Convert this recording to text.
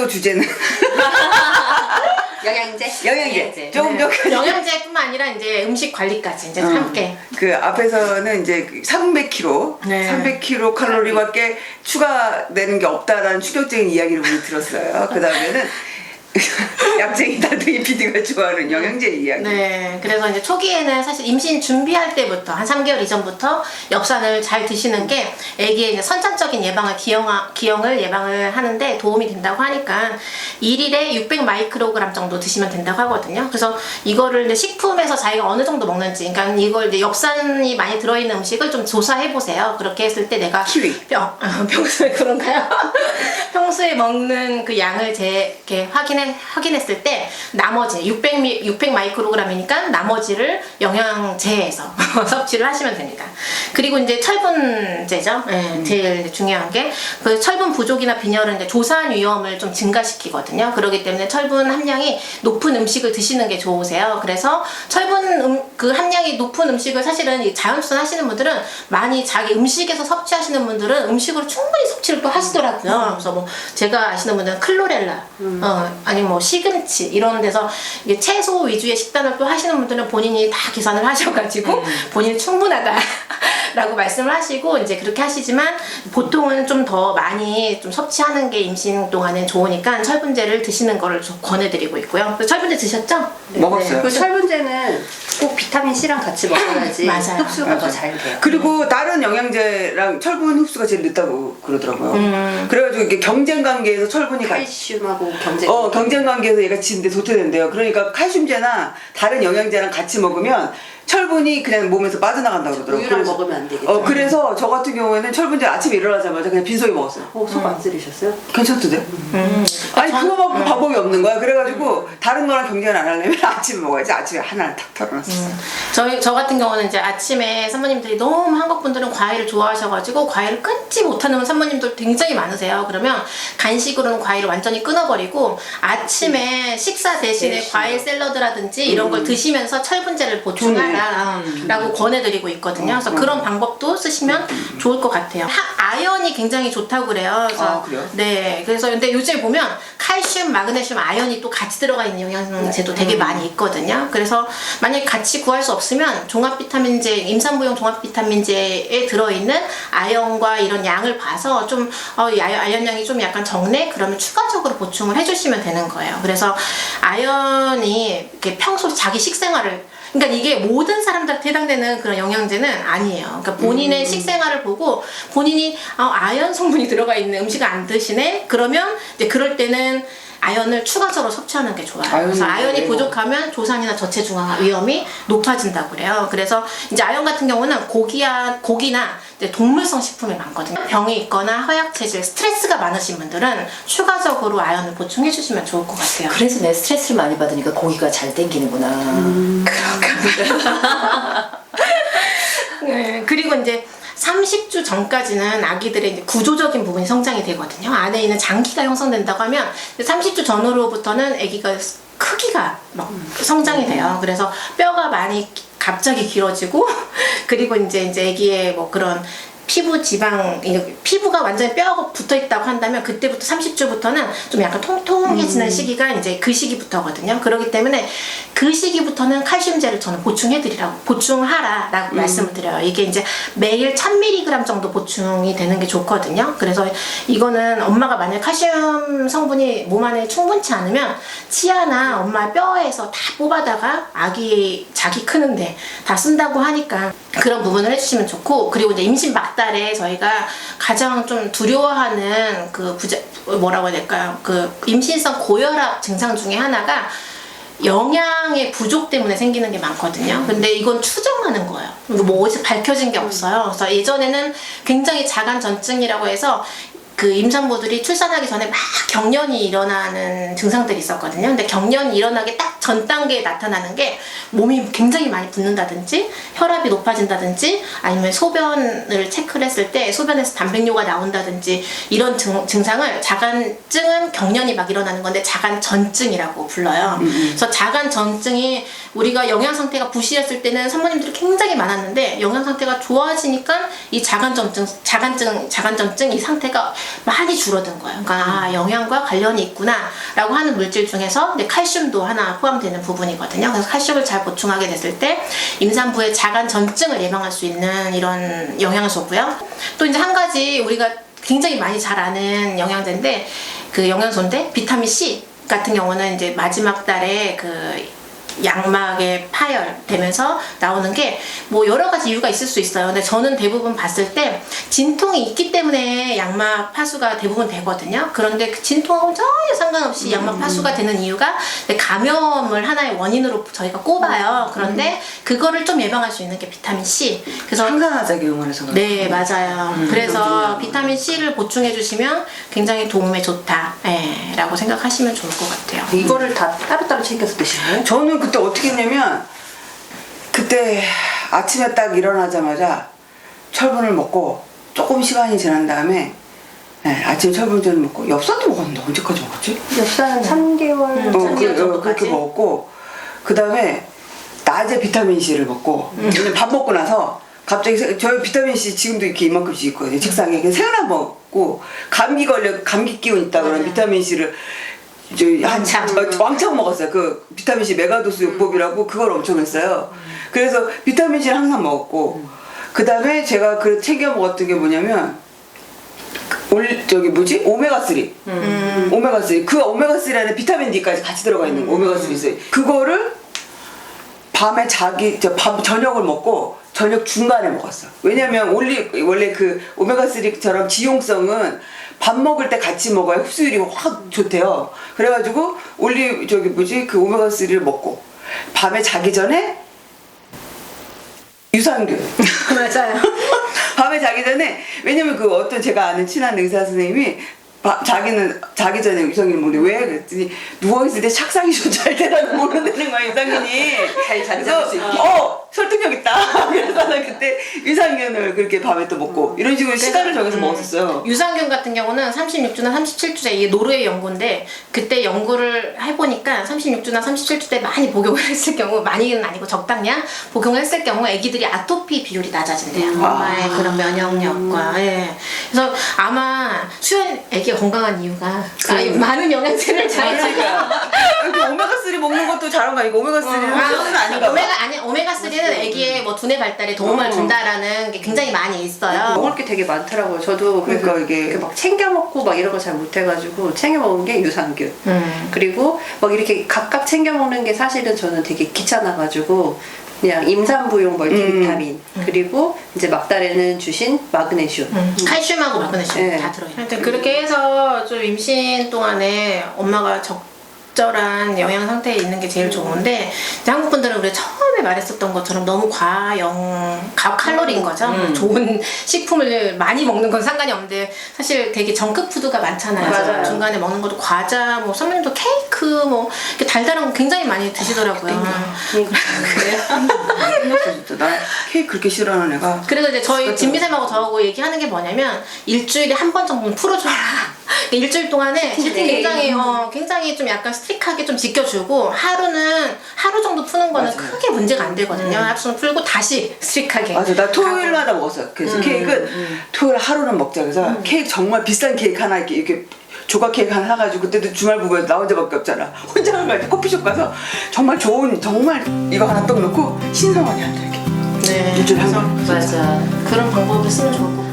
또 주제는 영양제. 조금 더 영양제뿐만 아니라 이제 음식 관리까지 이제 함께. 그 앞에서는 이제 300kcal, 네. 300kcal 칼로리밖에 추가되는 게 없다라는 충격적인 이야기를 우리 들었어요. 그 다음에는 약쟁이 다둥이 PD가 좋아하는 영양제 이야기. 네, 그래서 이제 초기에는 사실 임신 준비할 때부터 한 3개월 이전부터 엽산을 잘 드시는 게 아기의 이제 선천적인 예방을 기형을 예방을 하는데 도움이 된다고 하니까 1일에 600 마이크로그램 정도 드시면 된다고 하거든요. 그래서 이거를 이제 식품에서 자기가 어느 정도 먹는지, 그러니까 이걸 이제 엽산이 많이 들어있는 음식을 좀 조사해 보세요. 그렇게 했을 때 내가 키위. 평소에 그런가요? 평소에 먹는 그 양을 이렇게 확인했을 때 나머지 600 마이크로그램이니까 나머지를 영양제에서 섭취를 하시면 됩니다. 그리고 이제 철분제죠. 네, 제일 중요한 게 그 철분 부족이나 빈혈은 이제 조산 위험을 좀 증가시키거든요. 그렇기 때문에 철분 함량이 높은 음식을 드시는 게 좋으세요. 그래서 철분 그 함량이 높은 음식을 사실은 이 자연수산 하시는 분들은 많이 자기 음식에서 섭취하시는 분들은 음식으로 충분히 섭취를 또 하시더라고요. 그래서 뭐 제가 아시는 분들은 클로렐라, 아니면 뭐 시금치 이런 데서 이게 채소 위주의 식단을 또 하시는 분들은 본인이 다 계산을 하셔가지고 본인이 충분하다라고 말씀을 하시고 이제 그렇게 하시지만 보통은 좀 더 많이 좀 섭취하는 게 임신 동안에 좋으니까 철분제를 드시는 거를 좀 권해드리고 있고요. 철분제 드셨죠? 먹었어요. 그 철분제는 꼭 비타민 C랑 같이 먹어야지 맞아요. 흡수가 더 잘 돼요. 그리고 다른 영양제랑 철분 흡수가 제일 늦다고 그러더라고요. 그래가지고 이게 경쟁 관계에서 철분이 칼슘하고 경쟁. 경쟁 관계에서 얘가 지는데 도태된대요. 그러니까 칼슘제나 다른 영양제랑 같이 먹으면 철분이 그냥 몸에서 빠져나간다고 그러더라고요. 우유랑 먹으면 안 되겠죠. 그래서 저 같은 경우에는 철분제 아침에 일어나자마자 그냥 빈속에 먹었어요. 속 안 쓰리셨어요? 괜찮던데? 아니 그거 먹고 방법이 없는 거야. 그래가지고 다른 거랑 경쟁을 안 하려면 아침에 먹어야지. 아침에 하나를 탁 털어놨었어. 저 같은 경우는 이제 아침에 산모님들이 너무 한국 분들은 과일을 좋아하셔가지고 과일을 끊지 못하는 산모님들 굉장히 많으세요. 그러면 간식으로는 과일을 완전히 끊어버리고 아침에 식사 대신에 과일 샐러드라든지 이런 걸 드시면서 철분제를 보충하라라고 권해드리고 있거든요. 그래서 그런 방법도 쓰시면 좋을 것 같아요. 아연이 굉장히 좋다고 그래요. 그래서 그래요? 네, 그래서 근데 요즘에 보면 칼슘, 마그네슘, 아연이 또 같이 들어가 있는 영양제도 되게 많이 있거든요. 그래서 만약에 같이 구할 수 없으면 종합 비타민제, 임산부용 종합 비타민제에 들어있는 아연과 이런 양을 봐서 좀 아연량이 좀 약간 적네? 그러면 추가적으로 보충을 해주시면 되는 거예요. 그래서 아연이 이렇게 평소 자기 식생활을, 그러니까 이게 모든 사람들한테 해당되는 그런 영양제는 아니에요. 그러니까 본인의 식생활을 보고 본인이 아연 성분이 들어가 있는 음식을 안 드시네? 그러면 이제 그럴 때는 아연을 추가적으로 섭취하는 게 좋아요. 그래서 아연이 부족하면 조산이나 저체중앙 위험이 높아진다고 그래요. 그래서 이제 아연 같은 경우는 고기나 이제 동물성 식품이 많거든요. 병이 있거나 허약체질, 스트레스가 많으신 분들은 추가적으로 아연을 보충해 주시면 좋을 것 같아요. 그래서 내 스트레스를 많이 받으니까 고기가 잘 땡기는구나. 네, 그리고 이제 30주 전까지는 아기들의 이제 구조적인 부분이 성장이 되거든요. 안에 있는 장기가 형성된다고 하면 30주 전후로부터는 아기가 크기가 막 성장이 돼요. 그래서 뼈가 많이 갑자기 길어지고 그리고 이제 아기의 뭐 그런 피부 지방, 피부가 완전히 뼈하고 붙어 있다고 한다면 그때부터 30주부터는 좀 약간 통통해지는 시기가 이제 그 시기부터거든요. 그렇기 때문에 그 시기부터는 칼슘제를 저는 보충하라라고 말씀을 드려요. 이게 이제 매일 1000mg 정도 보충이 되는 게 좋거든요. 그래서 이거는 엄마가 만약 칼슘 성분이 몸 안에 충분치 않으면 치아나 엄마 뼈에서 다 뽑아다가 아기 자기 크는데 다 쓴다고 하니까 그런 부분을 해주시면 좋고, 그리고 이제 임신 막달에 저희가 가장 좀 두려워하는 그 뭐라고 해야 될까요? 그 임신성 고혈압 증상 중에 하나가 영양의 부족 때문에 생기는 게 많거든요. 근데 이건 추정하는 거예요. 뭐 어디서 밝혀진 게 없어요. 그래서 예전에는 굉장히 자간전증이라고 해서 그 임산부들이 출산하기 전에 막 경련이 일어나는 증상들이 있었거든요. 근데 경련이 일어나기 딱 전 단계에 나타나는 게 몸이 굉장히 많이 붓는다든지 혈압이 높아진다든지 아니면 소변을 체크를 했을 때 소변에서 단백뇨가 나온다든지 이런 증상을 자간증은 경련이 막 일어나는 건데 자간전증이라고 불러요. 그래서 자간전증이 우리가 영양 상태가 부실했을 때는 산모님들이 굉장히 많았는데 영양 상태가 좋아지니까 이 자간점증 이 상태가 많이 줄어든 거예요. 그러니까 아, 영양과 관련이 있구나라고 하는 물질 중에서 이제 칼슘도 하나 포함되는 부분이거든요. 그래서 칼슘을 잘 보충하게 됐을 때 임산부의 자간전증을 예방할 수 있는 이런 영양소고요. 또 이제 한 가지 우리가 굉장히 많이 잘 아는 영양제인데 그 영양소인데 비타민 C 같은 경우는 이제 마지막 달에 그 양막에 파열되면서 나오는 게 뭐 여러 가지 이유가 있을 수 있어요. 근데 저는 대부분 봤을 때 진통이 있기 때문에 양막 파수가 대부분 되거든요. 그런데 그 진통하고 전혀 상관없이 양막 파수가 되는 이유가 감염을 하나의 원인으로 저희가 꼽아요. 그런데 그거를 좀 예방할 수 있는 게 비타민 C. 그래서 항산화작용을 해서 그래요. 네, 맞아요. 그래서 그렇군요. 비타민 C를 보충해 주시면 굉장히 도움에 좋다. 예, 라고 생각하시면 좋을 것 같아요. 이거를 다 따로따로 챙겨서 드시나요? 저는 그때 어떻게 했냐면 그때 아침에 딱 일어나자마자 철분을 먹고 조금 시간이 지난 다음에 아침 철분전을 먹고 엽산도 먹었는데 언제까지 먹었지? 엽산 3개월. 3개월 정도까지? 그렇게 먹었고 그 다음에 낮에 비타민 C를 먹고 왜냐면 밥 먹고 나서 갑자기 저희 비타민 C 지금도 이렇게 이만큼씩 있거든요 책상에 그래서 새우나 먹고 감기 기운 있다 그러면 맞아요. 비타민 C를 왕창 먹었어요. 그 비타민 C 메가도스 요법이라고 그걸 엄청 했어요. 그래서 비타민 C를 항상 먹었고 그 다음에 제가 그 챙겨 먹었던 게 뭐냐면 오메가 3 오메가 3 그 오메가 3 안에 비타민 D까지 같이 들어가 있는 거 오메가 3 있어요. 그거를 밤에 저녁을 먹고 저녁 중간에 먹었어. 왜냐면 원래 그 오메가 3처럼 지용성은 밥 먹을 때 같이 먹어야 흡수율이 확 좋대요. 그래가지고 그 오메가 3를 먹고 밤에 자기 전에 유산균. 맞아요. 밤에 자기 전에 왜냐면 그 어떤 제가 아는 친한 의사 선생님이 자기는 자기 전에 유산균을 먹는데 왜? 그랬더니 누워있을 때 착상이 좀 잘 되라고 모른다는 거야 유산균이. 잘 잠잘 수 있게. 설득력 있다. 그래서 나 그때 유산균을 그렇게 밤에 또 먹고 이런 식으로 시간을 정해서 먹었었어요. 유산균 같은 경우는 36주나 37주째 이게 노르웨이 연구인데 그때 연구를 해보니까 36주나 37주 때 많이 복용을 했을 경우 많이는 아니고 적당량 복용을 했을 경우 아기들이 아토피 비율이 낮아진대요. 엄마의 그런 면역력과 예. 그래서 아마 수연 아기가 건강한 이유가 많은 영양제를 잘 그러니까 오메가 3 먹는 것도 잘한 거 아니고 오메가 3는 아닌가 봐. 오메가 3는 아기의 뭐 두뇌 발달에 도움을 준다라는 게 굉장히 많이 있어요. 먹을 게 되게 많더라고요. 저도 그러니까 이게 막 챙겨 먹고 막 이런 거 잘 못해가지고 챙겨 먹은 게 유산균. 그리고 막 이렇게 각각 챙겨 먹는 게 사실은 저는 되게 귀찮아가지고 그냥 임산부용 멀티비타민 그리고 이제 막달에는 주신 마그네슘. 칼슘하고 마그네슘 네. 다 들어요. 하여튼 그렇게 해서 좀 임신 동안에 엄마가 적절한 영양 상태에 있는 게 제일 좋은데 이제 한국 분들은 우리가 처음에 말했었던 것처럼 너무 칼로리인 거죠. 좋은 식품을 많이 먹는 건 상관이 없는데 사실 되게 정크 푸드가 많잖아요. 맞아요. 중간에 먹는 것도 과자, 뭐 선배님도 케이크, 뭐 이렇게 달달한 거 굉장히 많이 드시더라고요. 진짜 나 케이크 그렇게 싫어하는 애가. 그래서 이제 저희 진미쌤하고 저하고 얘기하는 게 뭐냐면 일주일에 한 번 정도는 풀어줘라. 일주일 동안에 굉장히 좀 약간 스트릭하게 좀 지켜주고 하루 정도 푸는 거는 맞아요. 크게 문제가 안 되거든요. 하루 정도 풀고 다시 스트릭하게. 맞아, 나 토요일마다 먹었어요. 그래서 케이크는 토요일 하루는 먹자. 그래서 케이크 정말 비싼 케이크 하나 이렇게 조각 케이크 하나 사가지고 그때도 주말 부부에서 나 혼자밖에 없잖아. 혼자 가가지고 커피숍 가서 정말 이거 하나 떡 넣고 신성하게 한다 이렇게. 네. 일주일에 한 번. 맞아. 그런 방법을 쓰면 좋을 것 같아요.